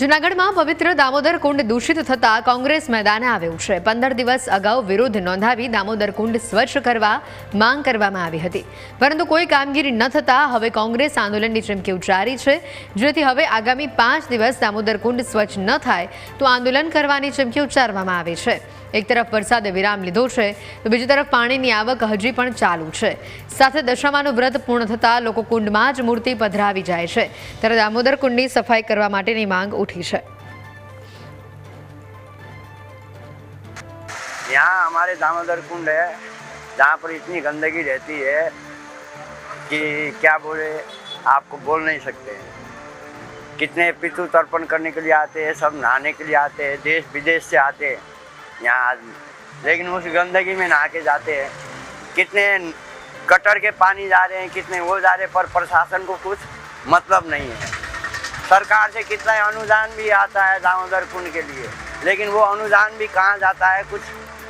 જૂનાગઢમાં પવિત્ર દામોદર કુંડ દૂષિત થતા કોંગ્રેસ મેદાને આવ્યું છે। 15 દિવસ અગાઉ વિરોધ નોંધાવી દામોદર કુંડ સ્વચ્છ કરવા માંગ કરવામાં આવી હતી, પરંતુ કોઈ કામગીરી ન થતા હવે કોંગ્રેસ આંદોલનની ચીમકી ઉચ્ચારી છે, જેથી હવે આગામી 5 દિવસ દામોદર કુંડ સ્વચ્છ ન થાય તો આંદોલન કરવાની ચીમકી ઉચ્ચારવામાં આવી છે। એક તરફ વરસાદે વિરામ લીધો છે તો બીજી તરફ પાણીની આવક હજી પણ ચાલુ છે। સાથે દશામાનું વ્રત પૂર્ણ થતાં લોકો કુંડમાં જ મૂર્તિ પધરાવી જાય છે, ત્યારે દામોદર કુંડની સફાઈ કરવા માટેની માંગ उठी है। यहाँ हमारे दामोदर कुंड है जहाँ पर इतनी गंदगी रहती है कि क्या बोले, आपको बोल नहीं सकते। कितने पितृ तर्पण करने के लिए आते हैं, सब नहाने के लिए आते हैं, देश विदेश से आते हैं यहाँ आदमी, लेकिन उस गंदगी में नहा के जाते हैं। कितने गटर के पानी जा रहे हैं, कितने वो जा रहे हैं, पर प्रशासन को कुछ मतलब नहीं है। सरकार से कितना अनुदान भी आता है दामोदर कुंड के लिए, लेकिन वो अनुदान भी कहाँ जाता है कुछ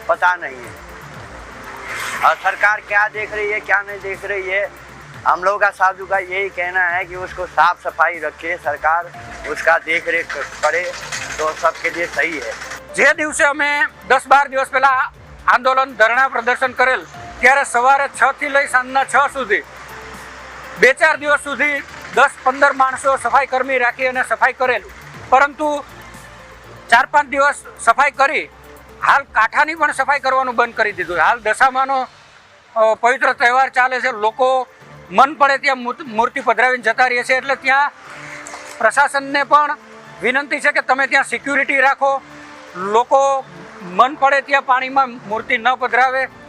पता नहीं है। और सरकार क्या देख रही है क्या नहीं देख रही है, हम लोगों का साधु का यही कहना है कि उसको साफ सफाई रखे सरकार, उसका देख रेख करे तो सबके लिए सही है। જે દિવસે અમે 10-12 દિવસ પહેલા આંદોલન ધરણા પ્રદર્શન કરેલ ત્યારે સવારે 6 થી લઈ સાંજના 6 સુધી 2-4 દિવસ સુધી 10-15 માણસો સફાઈ કર્મી રાખી અને સફાઈ કરેલું, પરંતુ 4-5 દિવસ સફાઈ કરી હાલ કાંઠાની પણ સફાઈ કરવાનું બંધ કરી દીધું। હાલ દશામાનો પવિત્ર તહેવાર ચાલે છે, લોકો મન પડે ત્યાં મૂર્તિ પધરાવીને જતા રહે છે, એટલે ત્યાં પ્રશાસનને પણ વિનંતી છે કે તમે ત્યાં સિક્યુરિટી રાખો, લોકો મન પડે ત્યાં પાણીમાં મૂર્તિ ન પધરાવે।